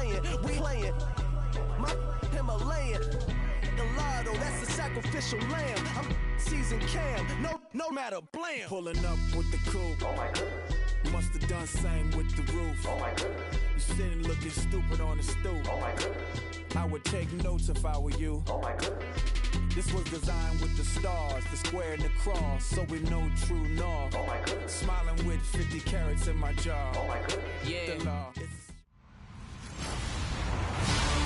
playing, we playing. My Himalayan. Gallardo, that's a sacrificial lamb. I'm seasoned cam, no matter, blam. Pulling up with the coupe. Oh my goodness. Must have done same with the roof. Oh my goodness. You sitting looking stupid on the stoop. Oh my goodness. I would take notes if I were you. Oh my goodness. This was designed with the stars, the square and the cross, so we know true north. Oh my goodness. Smiling with 50 carats in my jaw. Oh my goodness. Yeah. The law.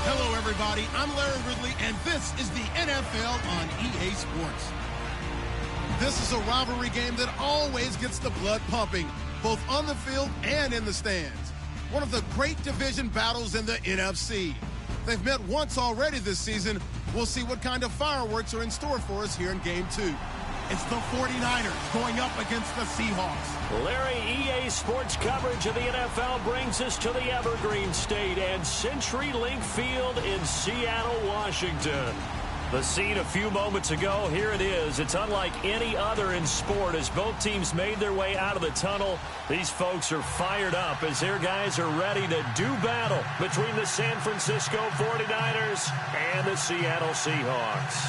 Hello, everybody. I'm Larry Ridley, and this is the NFL on EA Sports. This is a rivalry game that always gets the blood pumping, both on the field and in the stands. One of the great division battles in the NFC. They've met once already this season. We'll see what kind of fireworks are in store for us here in Game 2. It's the 49ers going up against the Seahawks. Larry, EA Sports coverage of the NFL brings us to the Evergreen State and CenturyLink Field in Seattle, Washington. The scene a few moments ago, here it is. It's unlike any other in sport as both teams made their way out of the tunnel. These folks are fired up as their guys are ready to do battle between the San Francisco 49ers and the Seattle Seahawks.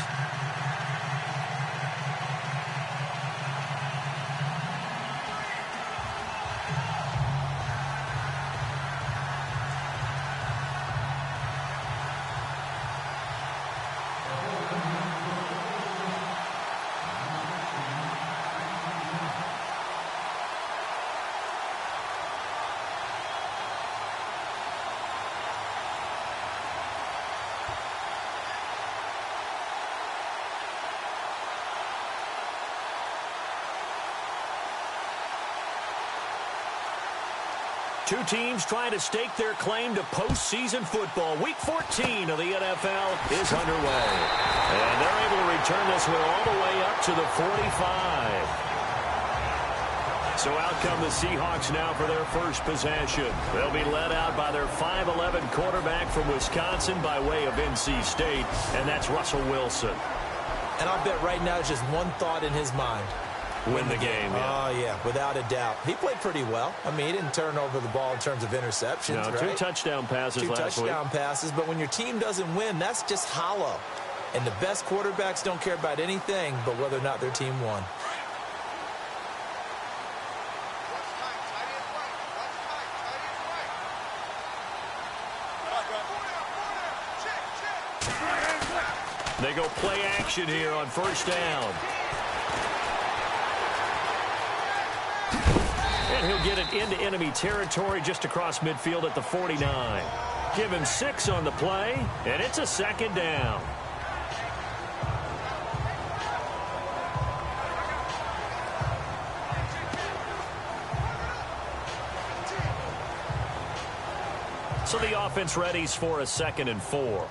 Two teams trying to stake their claim to postseason football. Week 14 of the NFL is underway. And they're able to return this one all the way up to the 45. So out come the Seahawks now for their first possession. They'll be led out by their 5'11 quarterback from Wisconsin by way of NC State, and that's Russell Wilson. And I'll bet right now it's just one thought in his mind. Win the game, yeah. Oh, yeah, without a doubt. He played pretty well. I mean, he didn't turn over the ball in terms of interceptions, no, right? 2 touchdown passes last week. 2 touchdown passes, but when your team doesn't win, that's just hollow. And the best quarterbacks don't care about anything but whether or not their team won. They go play action here on first down. And he'll get it into enemy territory just across midfield at the 49. Give him 6 on the play, and it's a second down. So the offense readies for a 2nd and 4.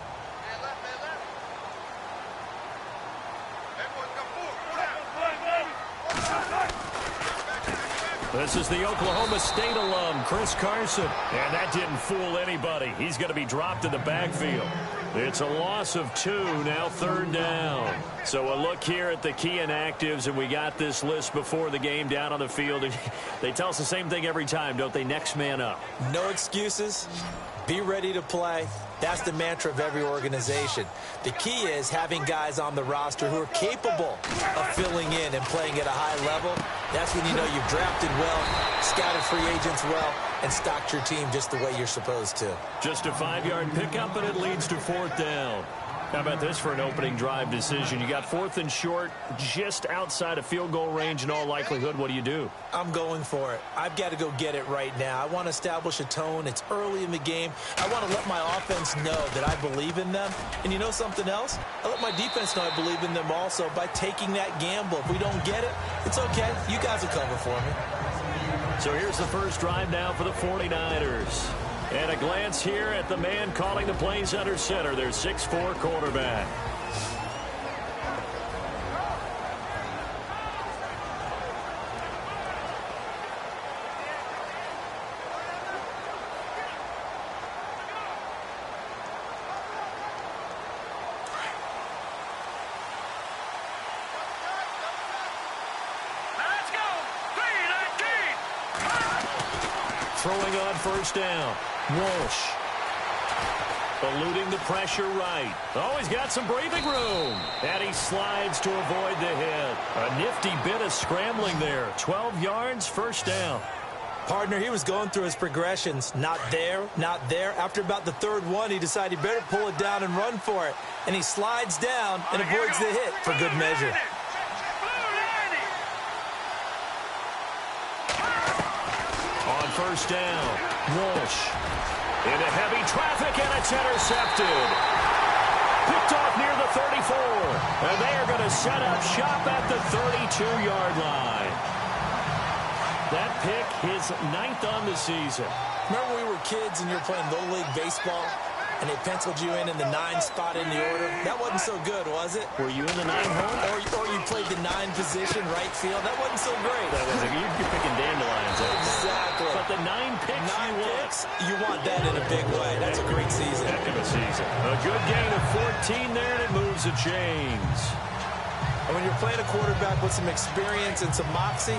This is the Oklahoma State alum, Chris Carson. And that didn't fool anybody. He's going to be dropped in the backfield. It's a loss of 2, now 3rd down. So a look here at the key inactives, and we got this list before the game down on the field. And they tell us the same thing every time, don't they? Next man up. No excuses. Be ready to play. That's the mantra of every organization. The key is having guys on the roster who are capable of filling in and playing at a high level. That's when you know you've drafted well, scouted free agents well, and stocked your team just the way you're supposed to. Just a 5-yard pickup, and it leads to 4th down. How about this for an opening drive decision? You got 4th and short, just outside of field goal range in all likelihood. What do you do? I'm going for it. I've got to go get it right now. I want to establish a tone. It's early in the game. I want to let my offense know that I believe in them. And you know something else? I let my defense know I believe in them also by taking that gamble. If we don't get it, it's okay. You guys will cover for me. So here's the first drive now for the 49ers. And a glance here at the man calling the plays under center, their 6'4" quarterback. Throwing on first down, Walsh. eluding the pressure right. Oh, he's got some breathing room. And he slides to avoid the hit. A nifty bit of scrambling there. 12 yards, first down. Partner, he was going through his progressions. Not there, not there. After about the third one, he decided he better pull it down and run for it. And he slides down and avoids the hit for good measure. On first down, Walsh into heavy traffic, and it's intercepted. Picked off near the 34. And they are going to set up shop at the 32-yard line. That pick, his 9th on the season. Remember when we were kids and you were playing Little League Baseball and they penciled you in the 9 spot in the order? That wasn't so good, was it? Were you in the 9 hole? Or you played the 9 position, right field? That wasn't so great. You're picking dandelions. Exactly. But the 9 picks you want that in a big way. That's a great season. Heck of a season. A good gain of 14 there, and it moves the chains. And when you're playing a quarterback with some experience and some moxie,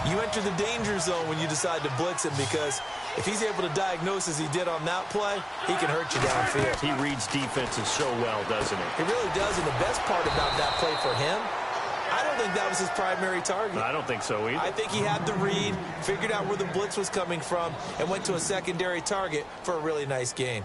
you enter the danger zone when you decide to blitz him, because if he's able to diagnose as he did on that play, he can hurt you downfield. He reads defenses so well, doesn't he? He really does, and the best part about that play for him, I don't think that was his primary target. I don't think so either. I think he had the read, figured out where the blitz was coming from, and went to a secondary target for a really nice gain.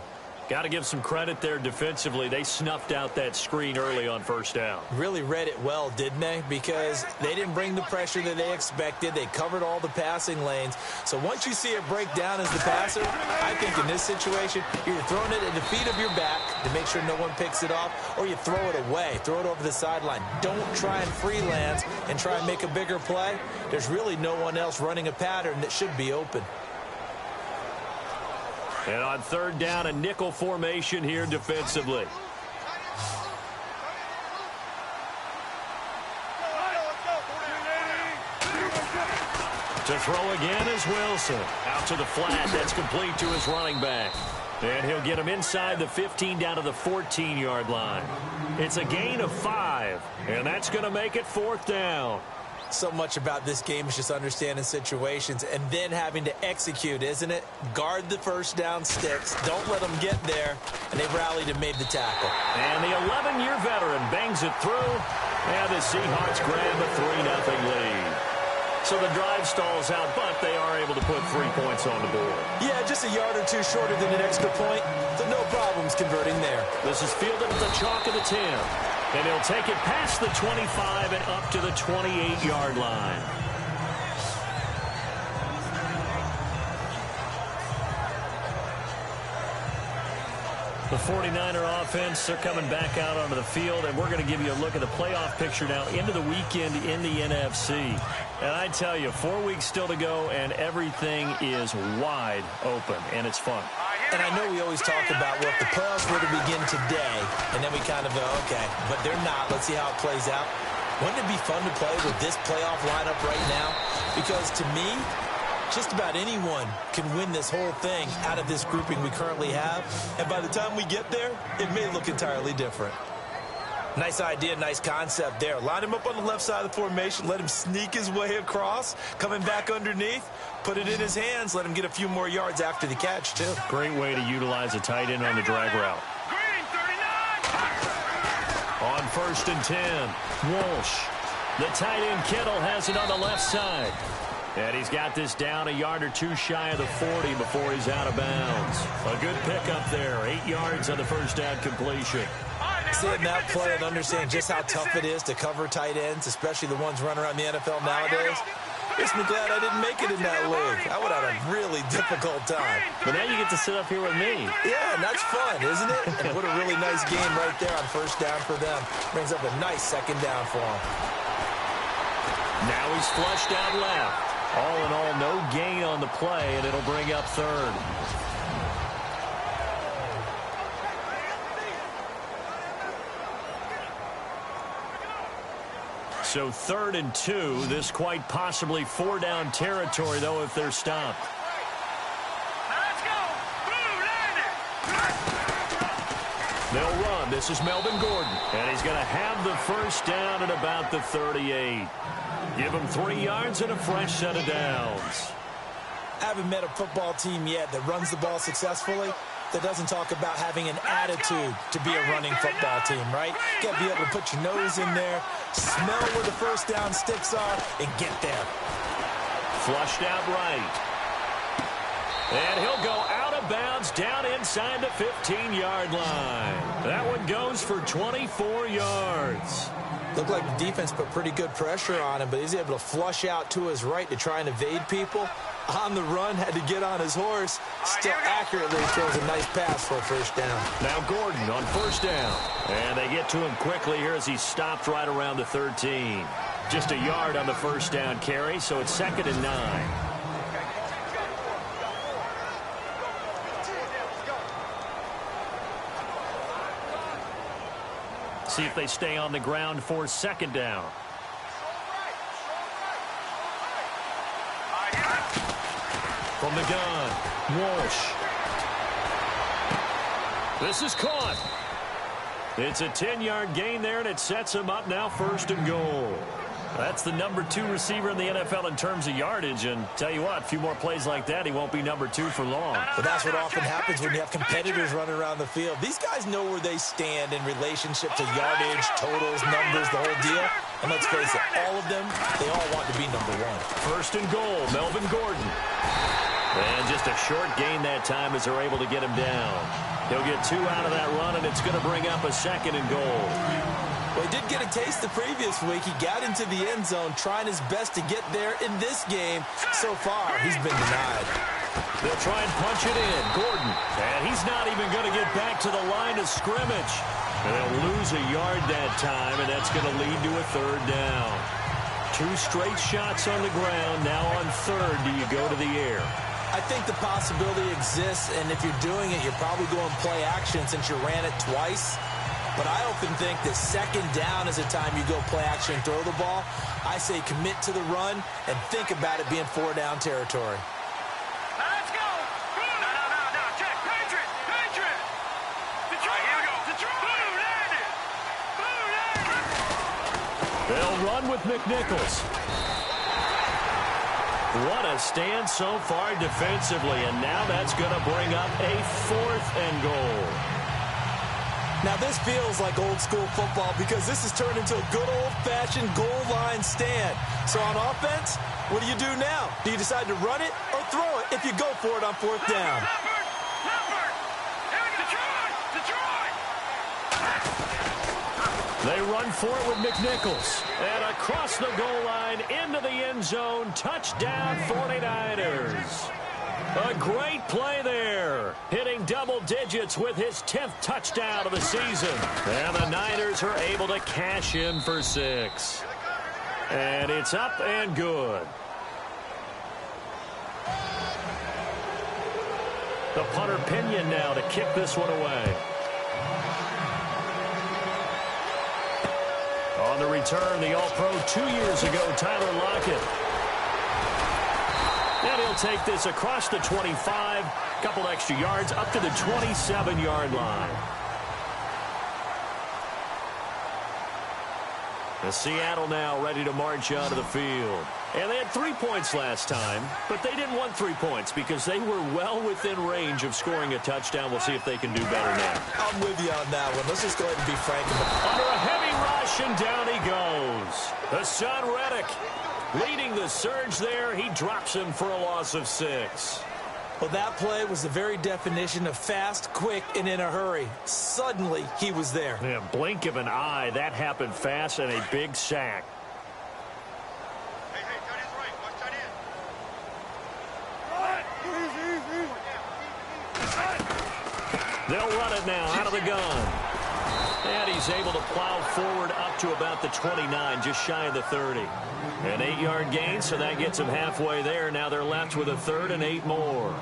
Got to give some credit there defensively. They snuffed out that screen early on first down. Really read it well, didn't they? Because they didn't bring the pressure that they expected. They covered all the passing lanes. So once you see it break down as the passer, I think in this situation, you're throwing it at the feet of your back to make sure no one picks it off, or you throw it away, throw it over the sideline. Don't try and freelance and try and make a bigger play. There's really no one else running a pattern that should be open. And on third down, a nickel formation here defensively. To throw again is Wilson. Out to the flat. That's complete to his running back. And he'll get him inside the 15 down to the 14-yard line. It's a gain of 5, and that's going to make it fourth down. So much about this game is just understanding situations and then having to execute, isn't it? Guard the first down sticks. Don't let them get there. And they rallied and made the tackle. And the 11-year veteran bangs it through. And the Seahawks grab a 3-0 lead. So the drive stalls out, but they are able to put 3 points on the board. Yeah, just a yard or two shorter than an extra point. So no problems converting there. This is fielded at the chalk of the 10. And he'll take it past the 25 and up to the 28-yard line. The 49er offense, they're coming back out onto the field, and we're going to give you a look at the playoff picture now into the weekend in the NFC. And I tell you, 4 weeks still to go, and everything is wide open, and it's fun. And I know we always talk about, well, if the playoffs were to begin today, and then we kind of go, okay, but they're not. Let's see how it plays out. Wouldn't it be fun to play with this playoff lineup right now? Because to me, just about anyone can win this whole thing out of this grouping we currently have. And by the time we get there, it may look entirely different. Nice idea, nice concept there. Line him up on the left side of the formation. Let him sneak his way across. Coming back underneath. Put it in his hands. Let him get a few more yards after the catch, too. Great way to utilize a tight end on the drag route. On 1st and 10, Walsh. The tight end Kittle has it on the left side. And he's got this down a yard or two shy of the 40 before he's out of bounds. A good pickup there. 8 yards on the first down completion. Seeing that play and understand just how tough it is to cover tight ends, especially the ones running around the NFL nowadays, makes me glad I didn't make it in that league. I would have had a really difficult time. But now you get to sit up here with me. Yeah, and that's fun, isn't it? And what a really nice game right there on first down for them. Brings up a nice second down for them. Now he's flushed out left. All in all, no gain on the play, and it'll bring up third. So 3rd and 2. This quite possibly 4-down territory, though, if they're stopped. Let's go. They'll run. This is Melvin Gordon. And he's going to have the first down at about the 38. Give him 3 yards and a fresh set of downs. I haven't met a football team yet that runs the ball successfully that doesn't talk about having an attitude to be a running football team, right? You got to be able to put your nose in there, smell where the first down sticks are, and get there. Flushed out right. And he'll go out of bounds down inside the 15-yard line. That one goes for 24 yards. Looked like the defense put pretty good pressure on him, but he's able to flush out to his right to try and evade people. On the run, had to get on his horse. Still accurately throws a nice pass for a first down. Now Gordon on first down. And they get to him quickly here as he stopped right around the 13. Just a yard on the first down carry, so it's 2nd and 9. See if they stay on the ground for 2nd down. From the gun, Walsh. This is caught. It's a 10-yard gain there, and it sets him up now 1st and goal. That's the number 2 receiver in the NFL in terms of yardage, and tell you what, a few more plays like that, he won't be number 2 for long. But that's what often happens when you have competitors running around the field. These guys know where they stand in relationship to yardage, totals, numbers, the whole deal. And let's face it, all of them, they all want to be number 1. 1st and goal, Melvin Gordon. And just a short gain that time as they're able to get him down. He'll get 2 out of that run, and it's going to bring up a 2nd and goal. Well, he did get a taste the previous week. He got into the end zone, trying his best to get there in this game. So far, he's been denied. They'll try and punch it in. Gordon. And he's not even going to get back to the line of scrimmage. And they'll lose a yard that time, and that's going to lead to a 3rd down. 2 straight shots on the ground. Now on 3rd, do you go to the air? I think the possibility exists, and if you're doing it, you're probably going play action since you ran it twice. But I often think that 2nd down is a time you go play action and throw the ball. I say commit to the run and think about it being 4-down territory. Let's go! No, check! Patriot! Detroit! Here we go! Detroit! They'll run with McNichols. What a stand so far defensively, and now that's going to bring up a 4th and goal. Now this feels like old school football because this has turned into a good old-fashioned goal line stand. So on offense, what do you do now? Do you decide to run it or throw it if you go for it on 4th down? They run for it with McNichols. And across the goal line into the end zone. Touchdown 49ers. A great play there. Hitting double digits with his 10th touchdown of the season. And the Niners are able to cash in for 6. And it's up and good. The punter Pinion now to kick this one away. On the return, the All-Pro 2 years ago, Tyler Lockett. And he'll take this across the 25, couple extra yards, up to the 27-yard line. The Seattle now ready to march out of the field. And they had 3 points last time, but they didn't want 3 points because they were well within range of scoring a touchdown. We'll see if they can do better now. I'm with you on that one. Let's just go ahead and be frank. Under a heavy rush, and down he goes. Hassan Reddick leading the surge there. He drops him for a loss of 6. Well, that play was the very definition of fast, quick, and in a hurry. Suddenly, he was there. Yeah, blink of an eye. That happened fast, and a big sack. Hey, tight end's right. Watch tight end. They'll run it now out of the gun. And he's able to plow forward up to about the 29, just shy of the 30. An 8-yard gain, so that gets him halfway there. Now they're left with a 3rd and 8 more.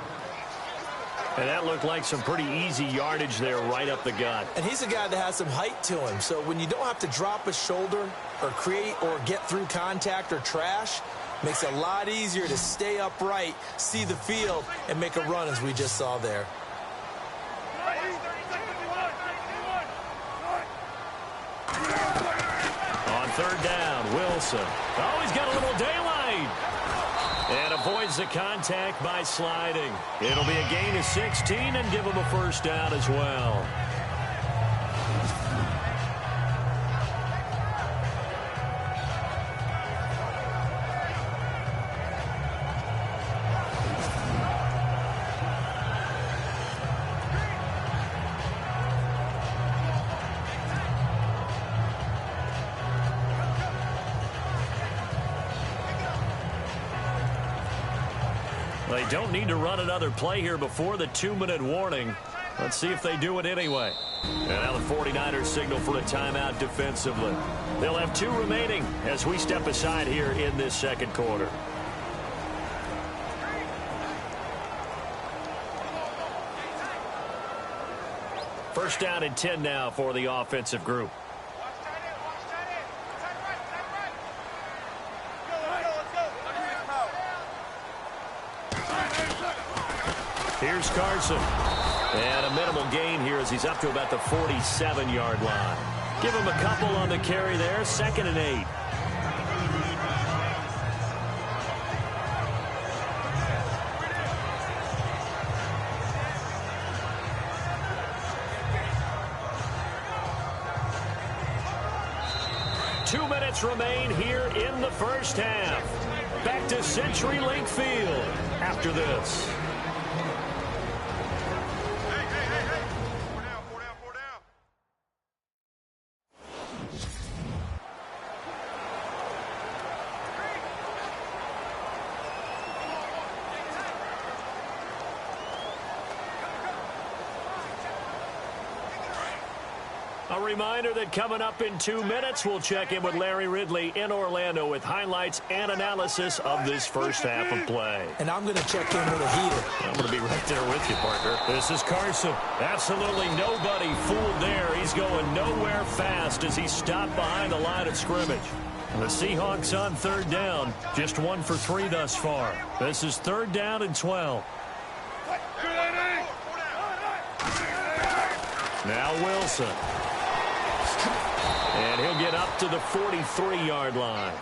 And that looked like some pretty easy yardage there right up the gut. And he's a guy that has some height to him. So when you don't have to drop a shoulder or create or get through contact or trash, makes it a lot easier to stay upright, see the field, and make a run as we just saw there. On 3rd down, Wilson. Oh, he's got a little daylight. And avoids the contact by sliding. It'll be a gain of 16 and give him a first down as well. They don't need to run another play here before the 2-minute warning. Let's see if they do it anyway. And now the 49ers signal for a timeout defensively. They'll have 2 remaining as we step aside here in this second quarter. First down and 10 now for the offensive group. Here's Carson. And a minimal gain here as he's up to about the 47-yard line. Give him a couple on the carry there. 2nd and 8. Two minutes remain here in the first half. Back to CenturyLink Field after this. A reminder that coming up in 2 minutes, we'll check in with Larry Ridley in Orlando with highlights and analysis of this first half of play. And I'm going to check in with a heater. I'm going to be right there with you, partner. This is Carson. Absolutely nobody fooled there. He's going nowhere fast as he stopped behind the line of scrimmage. The Seahawks on 3rd down, just 1 for 3 thus far. This is 3rd down and 12. Now Wilson. And he'll get up to the 43-yard line.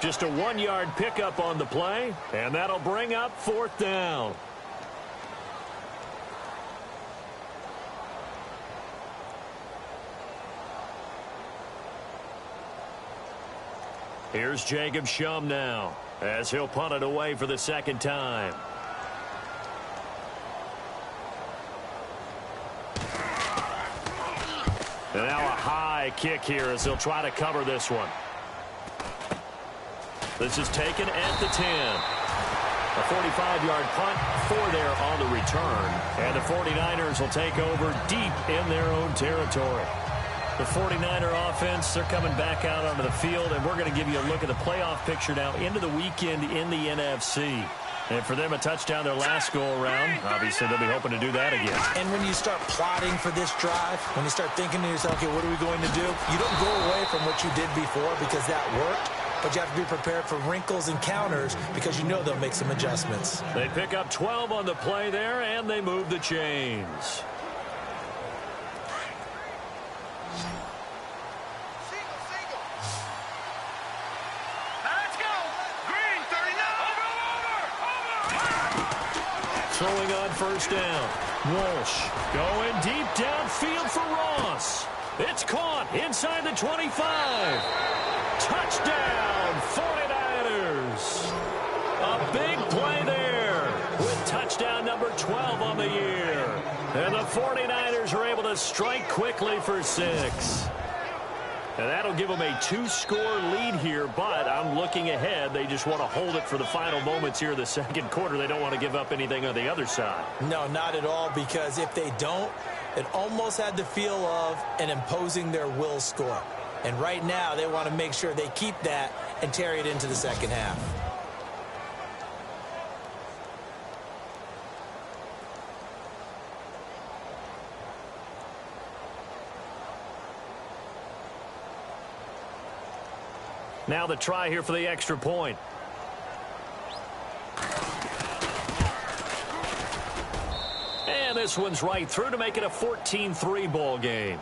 Just a 1-yard pickup on the play, and that'll bring up 4th down. Here's Jacob Shum now, as he'll punt it away for the 2nd time. And now a high kick here as they'll try to cover this one. This is taken at the 10. A 45-yard punt, 4 there on the return. And the 49ers will take over deep in their own territory. The 49er offense, they're coming back out onto the field, and we're going to give you a look at the playoff picture now into the weekend in the NFC. And for them, a touchdown their last go-around. Obviously, they'll be hoping to do that again. And when you start plotting for this drive, when you start thinking to yourself, okay, what are we going to do? You don't go away from what you did before because that worked, but you have to be prepared for wrinkles and counters because you know they'll make some adjustments. They pick up 12 on the play there, and they move the chains. Throwing on 1st down. Walsh going deep downfield for Ross. It's caught inside the 25. Touchdown, 49ers. A big play there with touchdown number 12 on the year. And the 49ers are able to strike quickly for 6. And that'll give them a 2-score lead here, but I'm looking ahead. They just want to hold it for the final moments here in the second quarter. They don't want to give up anything on the other side. No, not at all, because if they don't, it almost had the feel of an imposing their will score. And right now, they want to make sure they keep that and carry it into the second half. Now the try here for the extra point. And this one's right through to make it a 14-3 ball game.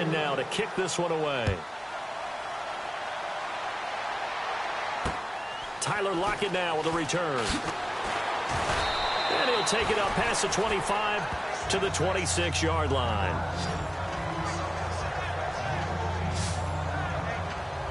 line now to kick this one away. Tyler Lockett now with a return. And he'll take it up past the 25 to the 26-yard line.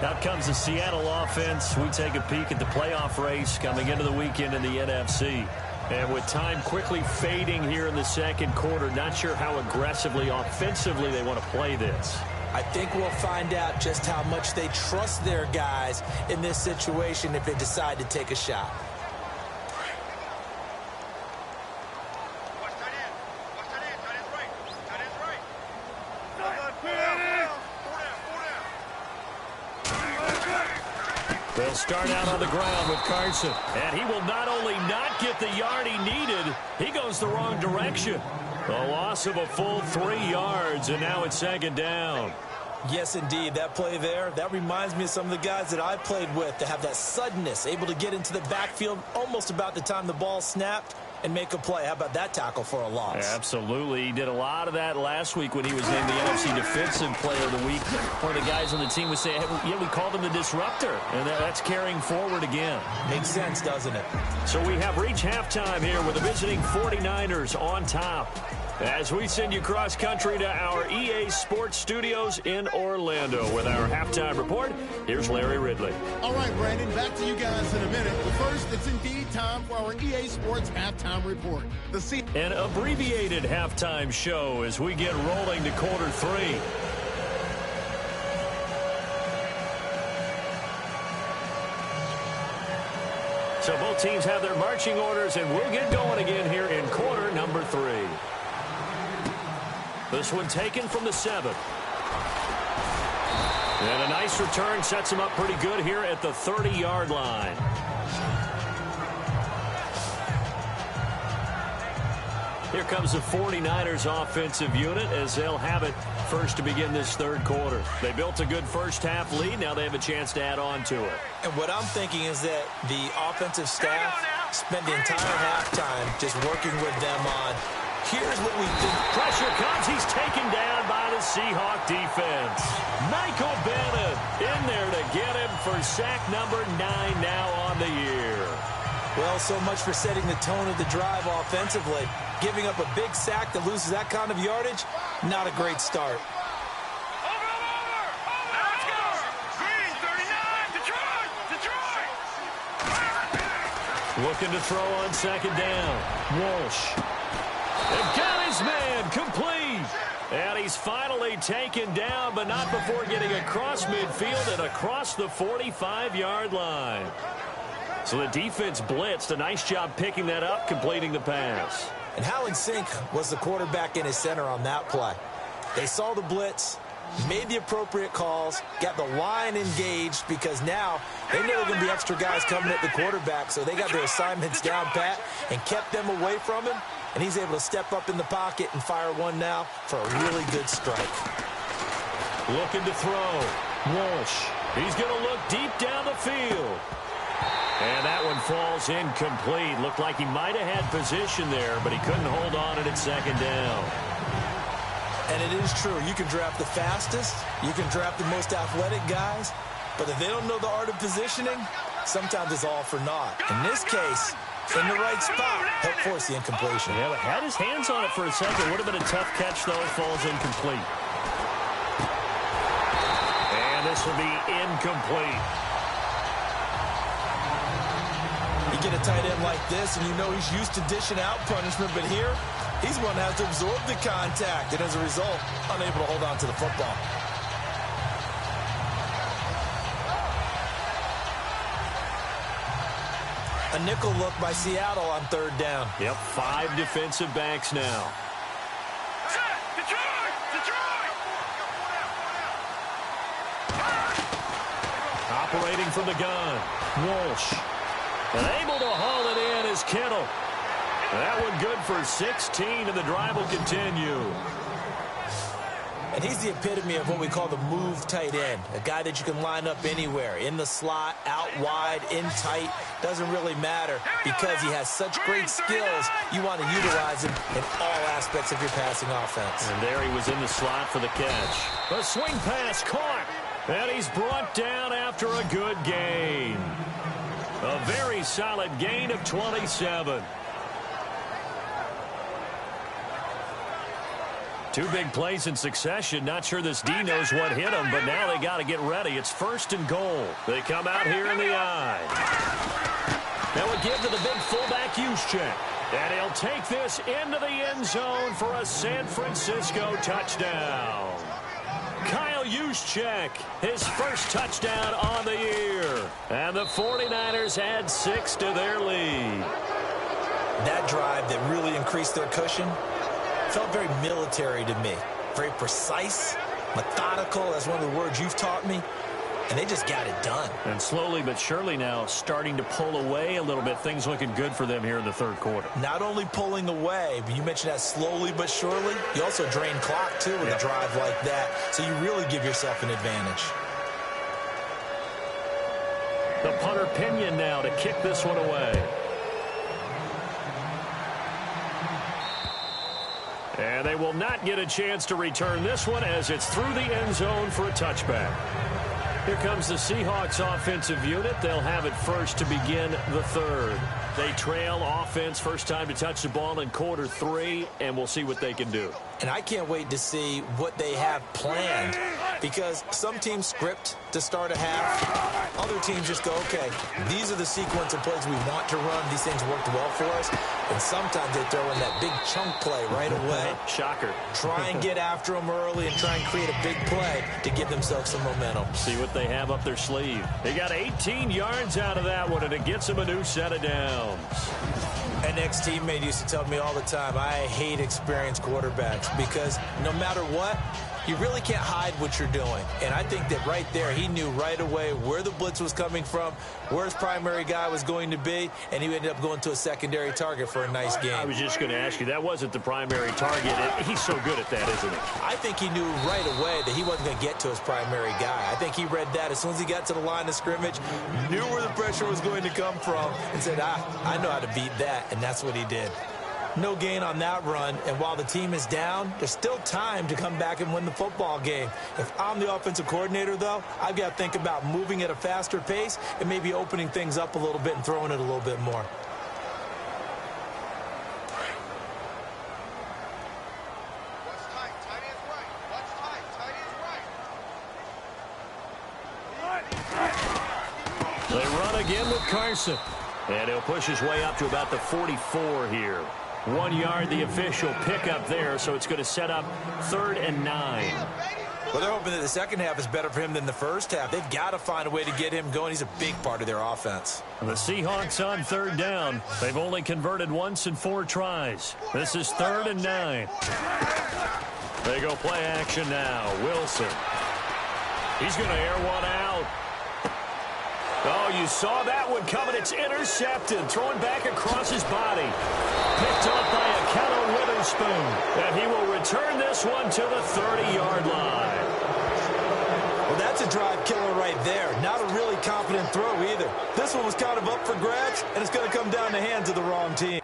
Out comes the Seattle offense. We take a peek at the playoff race coming into the weekend in the NFC. And with time quickly fading here in the second quarter, not sure how aggressively, offensively they want to play this. I think we'll find out just how much they trust their guys in this situation if they decide to take a shot. They'll start out on the ground with Carson. And he will not only not get the yard he needed, he goes the wrong direction. A loss of a full 3 yards, and now it's second down. Yes, indeed. That play there, that reminds me of some of the guys that I played with that have that suddenness, able to get into the backfield almost about the time the ball snapped and make a play. How about that tackle for a loss? Absolutely. He did a lot of that last week when he was named the NFC Defensive Player of the Week. One of the guys on the team was saying, hey, yeah, we called him the disruptor, and that's carrying forward again. Makes sense, doesn't it? So we have reached halftime here with the visiting 49ers on top. As we send you cross-country to our EA Sports Studios in Orlando with our halftime report, here's Larry Ridley. All right, Brandon, back to you guys in a minute. But first, it's indeed time for our EA Sports halftime report. An abbreviated halftime show as we get rolling to quarter 3. So both teams have their marching orders, and we'll get going again here in quarter number 3. This one taken from the 7. And a nice return sets him up pretty good here at the 30-yard line. Here comes the 49ers offensive unit as they'll have it first to begin this third quarter. They built a good first-half lead. Now they have a chance to add on to it. And what I'm thinking is that the offensive staff spent the entire halftime just working with them on, here's what we think. Pressure comes. He's taken down by the Seahawk defense. Michael Bennett in there to get him for sack number 9 now on the year. Well, so much for setting the tone of the drive offensively. Giving up a big sack that loses that kind of yardage, not a great start. Looking to throw on second down. Walsh. They've got his man complete. And he's finally taken down, but not before getting across midfield and across the 45-yard line. So the defense blitzed. A nice job picking that up, completing the pass. And Howling Sink was the quarterback in his center on that play. They saw the blitz, made the appropriate calls, got the line engaged because now they know there are going to be extra guys coming at the quarterback, so they got their assignments down pat and kept them away from him, and he's able to step up in the pocket and fire one now for a really good strike. Looking to throw. Walsh. He's going to look deep down the field. And that one falls incomplete. Looked like he might have had position there, but he couldn't hold on it at second down. And it is true. You can draft the fastest. You can draft the most athletic guys. But if they don't know the art of positioning, sometimes it's all for naught. In this case, in the right spot, helped force the incompletion. Yeah, but had his hands on it for a second. Would have been a tough catch, though. It falls incomplete. And this will be incomplete. You get a tight end like this, and you know he's used to dishing out punishment, but here, he's one that has to absorb the contact, and as a result, unable to hold on to the football. A nickel look by Seattle on third down. Yep, 5 defensive backs now. Operating from the gun, Walsh. And able to haul it in is Kittle. That one good for 16, and the drive will continue. And he's the epitome of what we call the move tight end, a guy that you can line up anywhere, in the slot, out wide, in tight, doesn't really matter because he has such great skills. You want to utilize him in all aspects of your passing offense. And there he was in the slot for the catch. The swing pass caught, and he's brought down after a good gain. A very solid gain of 27. Two big plays in succession. Not sure this D knows what hit him, but now they got to get ready. It's 1st and goal. They come out here in the I. Now a give to the big fullback Juszczyk. And he'll take this into the end zone for a San Francisco touchdown. Kyle Juszczyk, his first touchdown on the year. And the 49ers add 6 to their lead. That drive that really increased their cushion felt very military to me. Very precise, methodical. That's one of the words you've taught me. And they just got it done. And slowly but surely now starting to pull away a little bit. Things looking good for them here in the 3rd quarter. Not only pulling away, but you mentioned that slowly but surely. You also drain clock, too, with a drive like that. So you really give yourself an advantage. The punter Pinion now to kick this one away. And they will not get a chance to return this one as it's through the end zone for a touchback. Here comes the Seahawks offensive unit. They'll have it first to begin the 3rd. They trail offense first time to touch the ball in quarter 3, and we'll see what they can do. And I can't wait to see what they have planned, because some teams script to start a half. Other teams just go, okay, these are the sequence of plays we want to run. These things worked well for us. And sometimes they throw in that big chunk play right away. Shocker. Try and get after them early and try and create a big play to give themselves some momentum. See what they have up their sleeve. They got 18 yards out of that one, and it gets them a new set of downs. An ex-teammate used to tell me all the time, I hate experienced quarterbacks because no matter what, you really can't hide what you're doing. And I think that right there, he knew right away where the blitz was coming from, where his primary guy was going to be, and he ended up going to a secondary target for a nice game. I was just going to ask you, that wasn't the primary target. He's so good at that, isn't he? I think he knew right away that he wasn't going to get to his primary guy. I think he read that as soon as he got to the line of scrimmage, knew where the pressure was going to come from, and said, I know how to beat that, and that's what he did. No gain on that run, and while the team is down, there's still time to come back and win the football game. If I'm the offensive coordinator, though, I've got to think about moving at a faster pace and maybe opening things up a little bit and throwing it a little bit more. Watch tight. Tight is right. Watch tight. Tight is right. They run again with Carson. And he'll push his way up to about the 44 here. 1 yard, the official pickup there, so it's going to set up 3rd and 9. Well, they're hoping that the second half is better for him than the first half. They've got to find a way to get him going. He's a big part of their offense. The Seahawks on 3rd down. They've only converted once in 4 tries. This is 3rd and 9. They go play action now. Wilson. He's going to air one out. Oh, you saw that one coming. It's intercepted. Throwing back across his body. Picked up by Akello Witherspoon. And he will return this one to the 30-yard line. Well, that's a drive killer right there. Not a really confident throw either. This one was kind of up for grabs, and it's going to come down the hands of the wrong team.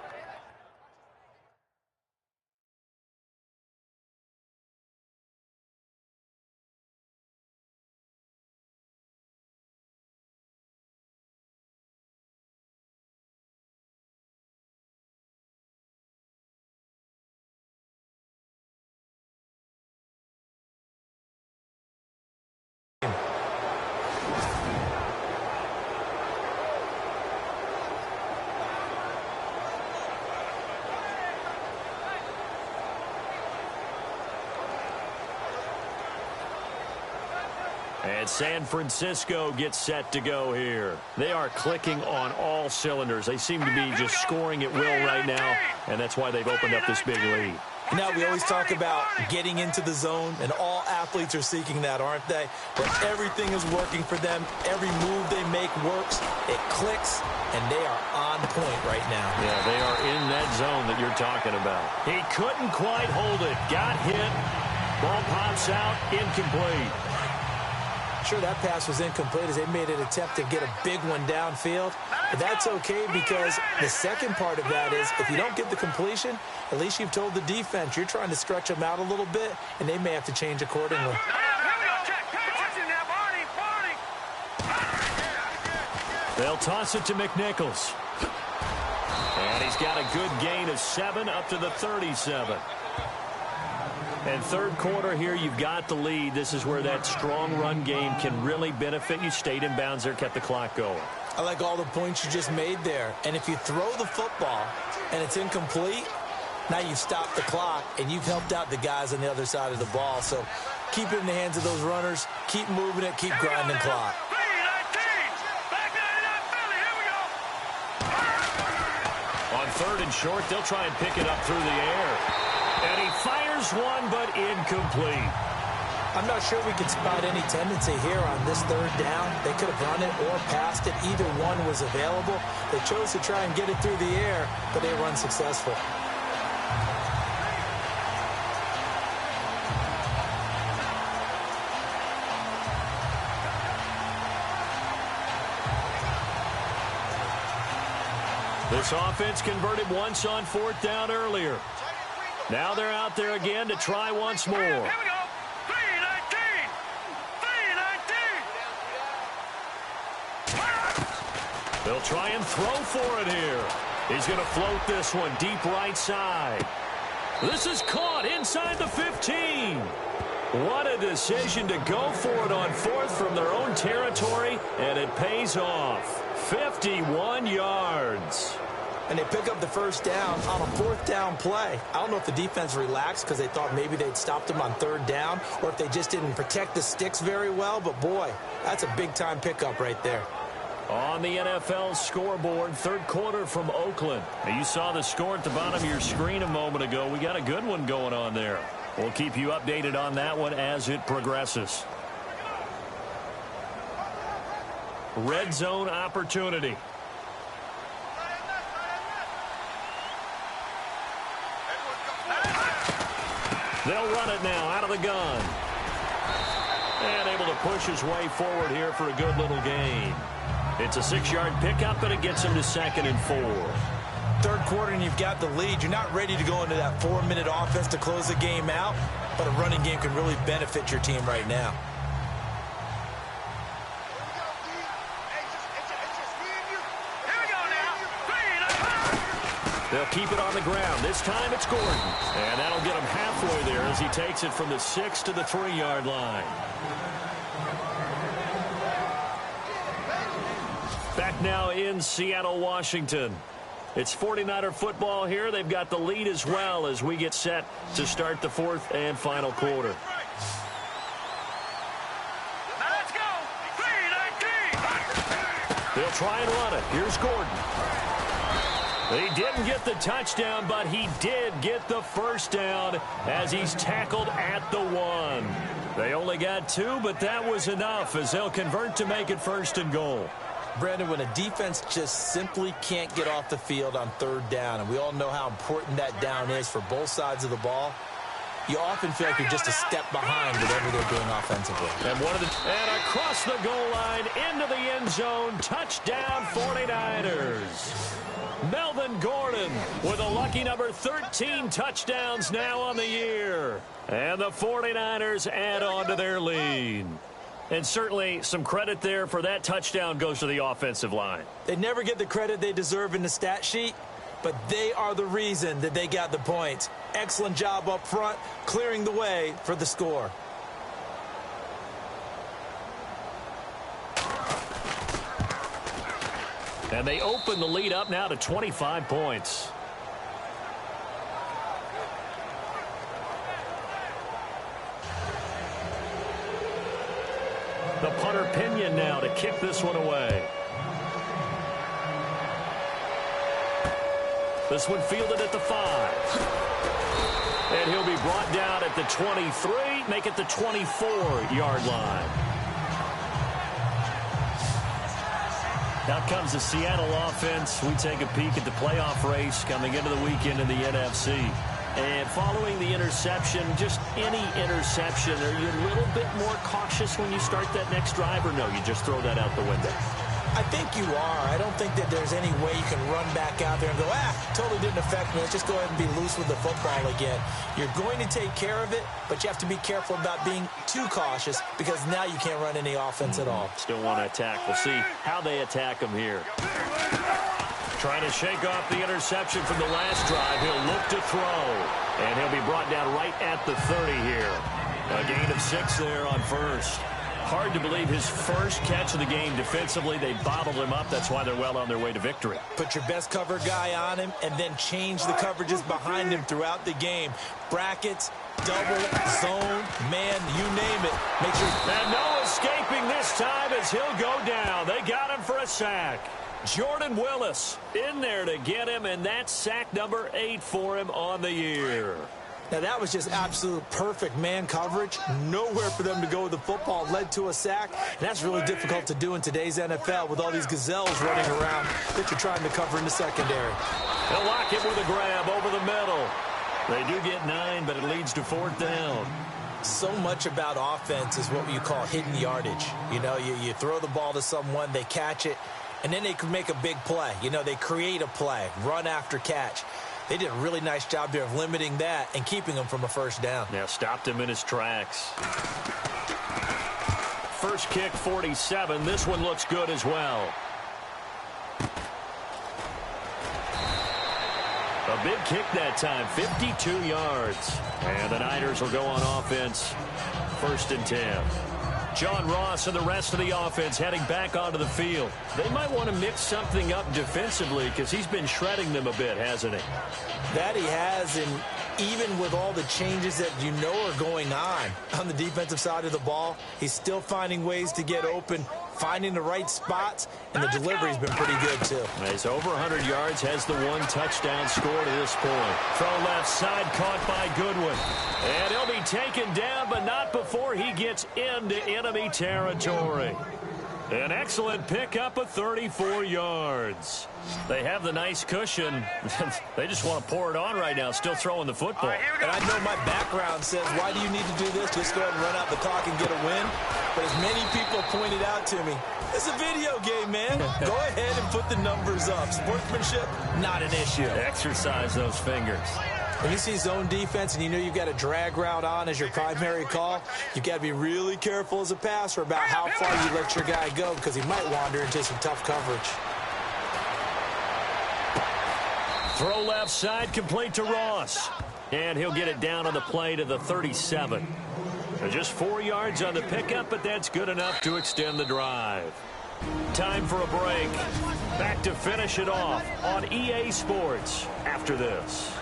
And San Francisco gets set to go here. They are clicking on all cylinders. They seem to be just scoring at will right now, and that's why they've opened up this big lead. Now, we always talk about getting into the zone, and all athletes are seeking that, aren't they? But everything is working for them. Every move they make works. It clicks, and they are on point right now. Yeah, they are in that zone that you're talking about. He couldn't quite hold it. Got hit. Ball pops out, incomplete. Sure, that pass was incomplete as they made an attempt to get a big one downfield. But that's okay because the second part of that is if you don't get the completion, at least you've told the defense you're trying to stretch them out a little bit, and they may have to change accordingly. They'll toss it to McNichols. And he's got a good gain of 7 up to the 37. And third quarter here, you've got the lead. This is where that strong run game can really benefit you. Stayed in bounds there, kept the clock going. I like all the points you just made there. And if you throw the football and it's incomplete, now you've stopped the clock and you've helped out the guys on the other side of the ball. So keep it in the hands of those runners. Keep moving it. Keep grinding clock. On third and short, they'll try and pick it up through the air. And he fires one, but incomplete. I'm not sure we can spot any tendency here on this third down. They could have run it or passed it. Either one was available. They chose to try and get it through the air, but they were unsuccessful. This offense converted once on fourth down earlier. Now they're out there again to try once more. Here we go. 3-19. They'll try and throw for it here. He's going to float this one deep right side. This is caught inside the 15. What a decision to go for it on fourth from their own territory, and it pays off. 51 yards. And they pick up the first down on a fourth down play. I don't know if the defense relaxed because they thought maybe they'd stopped them on third down or if they just didn't protect the sticks very well. But, boy, that's a big-time pickup right there. On the NFL scoreboard, third quarter from Oakland. Now, you saw the score at the bottom of your screen a moment ago. We got a good one going on there. We'll keep you updated on that one as it progresses. Red zone opportunity. They'll run it now out of the gun. And able to push his way forward here for a good little gain. It's a 6-yard pickup, and it gets him to 2nd and 4. Third quarter, and you've got the lead. You're not ready to go into that 4-minute offense to close the game out, but a running game can really benefit your team right now. They'll keep it on the ground. This time it's Gordon. And that'll get him halfway there as he takes it from the 6 to the 3-yard line. Back now in Seattle, Washington. It's 49er football here. They've got the lead as well as we get set to start the fourth and final quarter. Now let's go. 3-19. They'll try and run it. Here's Gordon. He didn't get the touchdown, but he did get the first down as he's tackled at the 1. They only got 2, but that was enough as they'll convert to make it 1st and goal. Brandon, when a defense just simply can't get off the field on third down, and we all know how important that down is for both sides of the ball, you often feel like you're just a step behind whatever they're doing offensively. And across the goal line into the end zone, touchdown 49ers. Melvin Gordon with a lucky number 13 touchdowns now on the year. And the 49ers add on to their lead. And certainly some credit there for that touchdown goes to the offensive line. They never get the credit they deserve in the stat sheet, but they are the reason that they got the points. Excellent job up front, clearing the way for the score. And they open the lead up now to 25 points. The punter Pinion now to kick this one away. This one fielded at the 5. And he'll be brought down at the 23, make it the 24-yard line. Out comes the Seattle offense. We take a peek at the playoff race coming into the weekend in the NFC. And following the interception, just any interception, are you a little bit more cautious when you start that next drive, or no, you just throw that out the window? I think you are. I don't think that there's any way you can run back out there and go, totally didn't affect me. Let's just go ahead and be loose with the football again. You're going to take care of it, but you have to be careful about being too cautious because now you can't run any offense at all. Still want to attack. We'll see how they attack him here. Trying to shake off the interception from the last drive. He'll look to throw, and he'll be brought down right at the 30 here. A gain of 6 there on first. Hard to believe his first catch of the game defensively. They bottled him up. That's why they're well on their way to victory. Put your best cover guy on him and then change the coverages behind him throughout the game. Brackets, double, zone, man, you name it. Make sure. And no escaping this time as he'll go down. They got him for a sack. Jordan Willis in there to get him, and that's sack number 8 for him on the year. Now, that was just absolute perfect man coverage. Nowhere for them to go with the football. Led to a sack. And that's really difficult to do in today's NFL with all these gazelles running around that you're trying to cover in the secondary. They'll lock it with a grab over the middle. They do get 9, but it leads to 4th down. So much about offense is what you call hidden yardage. You know, you throw the ball to someone, they catch it, and then they can make a big play. You know, they create a play, run after catch. They did a really nice job there of limiting that and keeping him from a first down. Yeah, stopped him in his tracks. First kick, 47. This one looks good as well. A big kick that time, 52 yards. And the Niners will go on offense, 1st and 10. John Ross and the rest of the offense heading back onto the field. They might want to mix something up defensively because he's been shredding them a bit, hasn't he? That he has, and even with all the changes that you know are going on the defensive side of the ball, he's still finding ways to get open, finding the right spots, and the delivery's been pretty good, too. He's over 100 yards, has the 1 touchdown score to this point. Throw left side, caught by Goodwin. And he'll be taken down, but not before he gets into enemy territory. An excellent pickup of 34 yards. They have the nice cushion. They just want to pour it on right now, still throwing the football. And I know my background says, why do you need to do this? Just go ahead and run out the clock and get a win. But as many people pointed out to me, it's a video game, man. Go ahead and put the numbers up. Sportsmanship, not an issue. Exercise those fingers. When you see zone defense and you know you've got a drag route on as your primary call, you've got to be really careful as a passer about how far you let your guy go because he might wander into some tough coverage. Throw left side, complete to Ross. And he'll get it down on the play to the 37. Just 4 yards on the pickup, but that's good enough to extend the drive. Time for a break. Back to finish it off on EA Sports after this.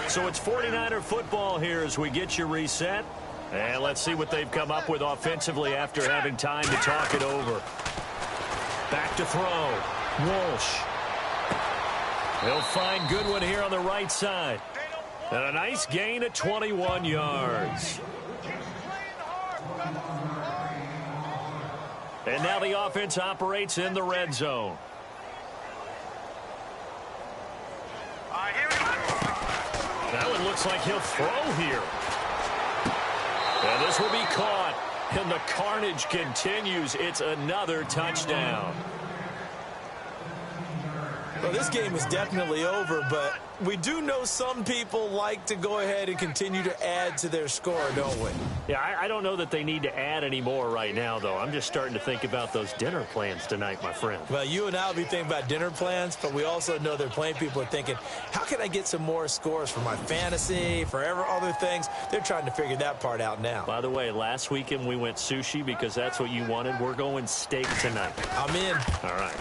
So it's 49er football here as we get you reset. And let's see what they've come up with offensively after having time to talk it over. Back to throw. Walsh. He'll find Goodwin here on the right side. And a nice gain of 21 yards. And now the offense operates in the red zone. That one looks like he'll throw here. And this will be caught. And the carnage continues. It's another touchdown. Well, this game is definitely over, but we do know some people like to go ahead and continue to add to their score, don't we? Yeah, I don't know that they need to add any more right now, though. I'm just starting to think about those dinner plans tonight, my friend. Well, you and I will be thinking about dinner plans, but we also know there are plenty of people are thinking, how can I get some more scores for my fantasy, for other things? They're trying to figure that part out now. By the way, last weekend we went sushi because that's what you wanted. We're going steak tonight. I'm in. All right.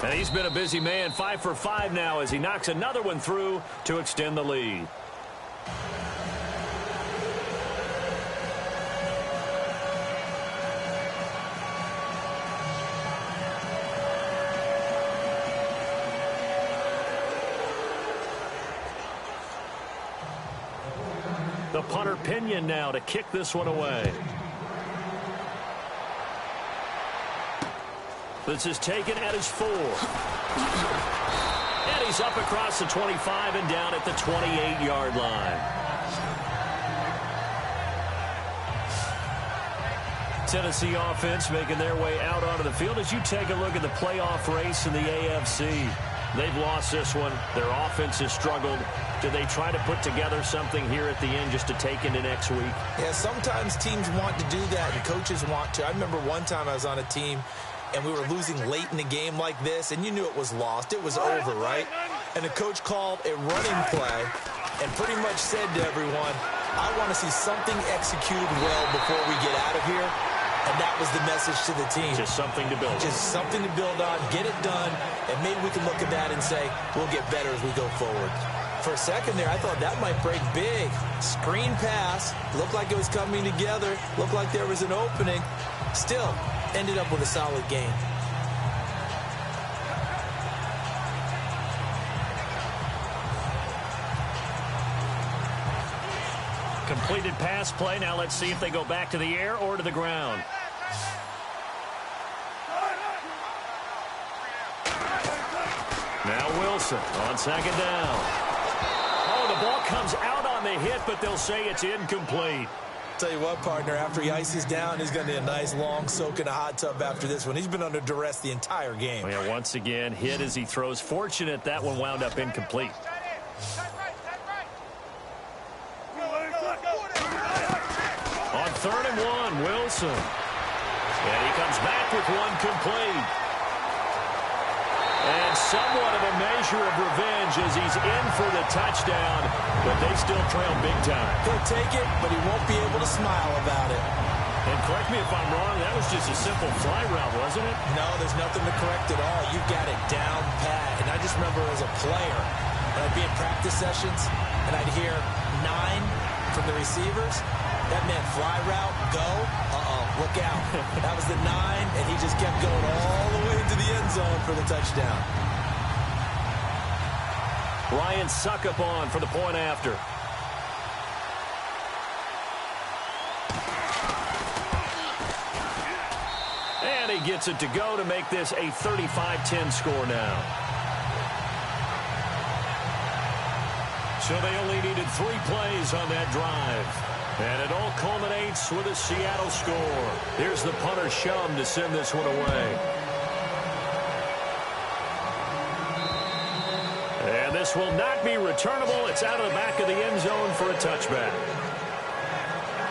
And he's been a busy man, 5 for 5 now as he knocks another one through to extend the lead. The punter Pinion now to kick this one away. This is taken at his 4. And he's up across the 25 and down at the 28-yard line. Tennessee offense making their way out onto the field. As you take a look at the playoff race in the AFC, they've lost this one. Their offense has struggled. Do they try to put together something here at the end just to take into next week? Yeah, sometimes teams want to do that and coaches want to. I remember one time I was on a team and we were losing late in the game like this, and you knew it was lost. It was over, right? And the coach called a running play and pretty much said to everyone, I want to see something executed well before we get out of here. And that was the message to the team. Just something to build on. Just something to build on, get it done, and maybe we can look at that and say, we'll get better as we go forward. For a second there, I thought that might break big. Screen pass, looked like it was coming together, looked like there was an opening. Still, ended up with a solid game. Completed pass play. Now let's see if they go back to the air or to the ground. Now Wilson on second down. Oh, the ball comes out on the hit, but they'll say it's incomplete. Tell you what, partner, after he ices down, he's going to need a nice long soak in a hot tub after this one. He's been under duress the entire game. Yeah, once again, hit as he throws. Fortunate that one wound up incomplete. On 3rd and 1, Wilson. And he comes back with one complete. And somewhat of a measure of revenge as he's in for the touchdown, but they still trail big time. He'll take it, but he won't be able to smile about it. And correct me if I'm wrong, that was just a simple fly route, wasn't it? No, there's nothing to correct at all. You got it down pat. And I just remember as a player, when I'd be in practice sessions, and I'd hear 9 from the receivers. That meant fly route, go, look out. That was the 9, and he just kept going all the way into the end zone for the touchdown. Ryan Suckup on for the point after. And he gets it to go to make this a 35-10 score now. So they only needed 3 plays on that drive. And it all culminates with a Seattle score. Here's the punter Shum to send this one away. And this will not be returnable. It's out of the back of the end zone for a touchback.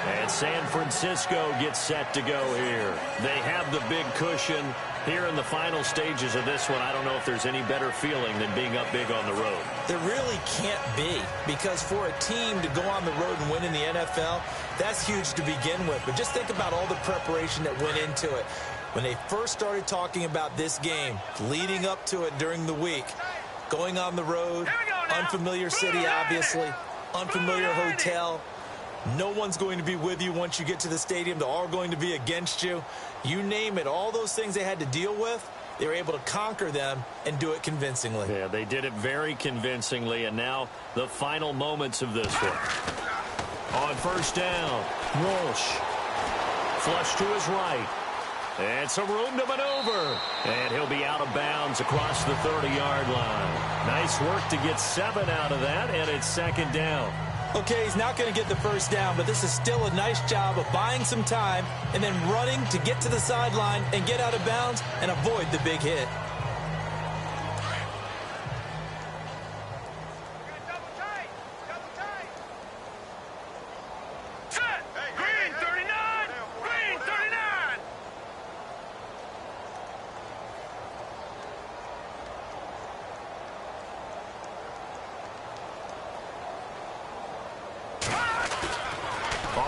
And San Francisco gets set to go here. They have the big cushion. Here in the final stages of this one, I don't know if there's any better feeling than being up big on the road. There really can't be, because for a team to go on the road and win in the NFL, that's huge to begin with. But just think about all the preparation that went into it. When they first started talking about this game, leading up to it during the week, going on the road, unfamiliar city, obviously, unfamiliar hotel. No one's going to be with you once you get to the stadium. They're all going to be against you. You name it, all those things they had to deal with, they were able to conquer them and do it convincingly. Yeah, they did it very convincingly, and now the final moments of this one. On first down, Walsh. Flush to his right. And some room to maneuver. And he'll be out of bounds across the 30-yard line. Nice work to get 7 out of that, and it's second down. Okay, he's not going to get the first down, but this is still a nice job of buying some time and then running to get to the sideline and get out of bounds and avoid the big hit.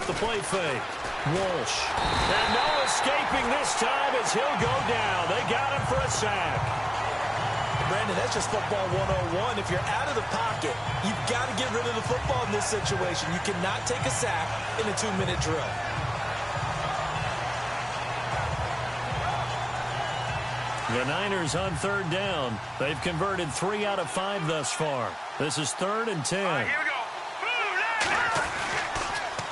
The play fake. Walsh. And no escaping this time as he'll go down. They got him for a sack. Brandon, that's just football 101. If you're out of the pocket, you've got to get rid of the football in this situation. You cannot take a sack in a 2-minute drill. The Niners on third down. They've converted 3 out of 5 thus far. This is 3rd and 10. All right, here we go.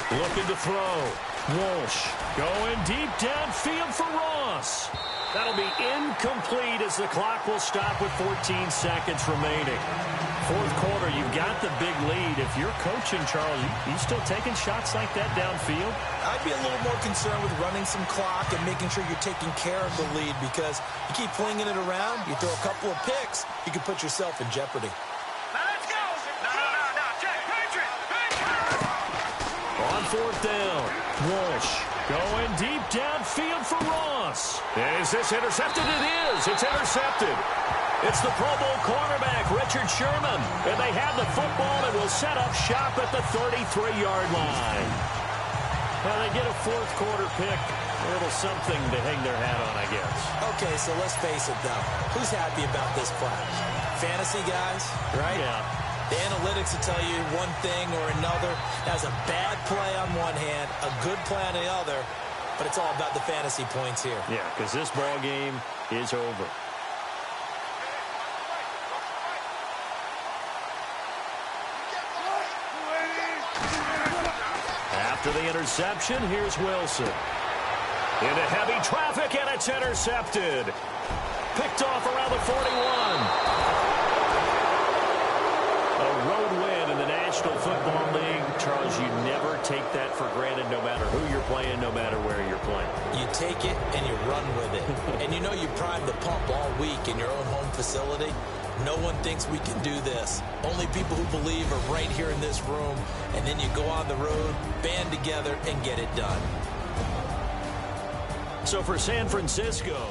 Looking to throw. Walsh going deep downfield for Ross. That'll be incomplete as the clock will stop with 14 seconds remaining. Fourth quarter, you've got the big lead. If you're coaching, Charles, you still taking shots like that downfield? I'd be a little more concerned with running some clock and making sure you're taking care of the lead, because you keep flinging it around, you throw a couple of picks, you can put yourself in jeopardy. Now let's go. No, Jack, Patriot. On fourth down, Walsh going deep downfield for Ross. Is this intercepted? It is. It's intercepted. It's the Pro Bowl cornerback, Richard Sherman. And they have the football and will set up shop at the 33-yard line. Now they get a fourth quarter pick. A little something to hang their hat on, I guess. Okay, so let's face it, though. Who's happy about this play? Fantasy guys, right? Yeah. The analytics will tell you one thing or another. That's a bad play on one hand, a good play on the other, but it's all about the fantasy points here. Yeah, because this ball game is over. After the interception, here's Wilson. Into heavy traffic, and it's intercepted. Picked off around the 41. A road win in the National Football League. Charles, you never take that for granted, no matter who you're playing, no matter where you're playing. You take it and you run with it. And you know you primed the pump all week in your own home facility. No one thinks we can do this. Only people who believe are right here in this room. And then you go on the road, band together, and get it done. So for San Francisco,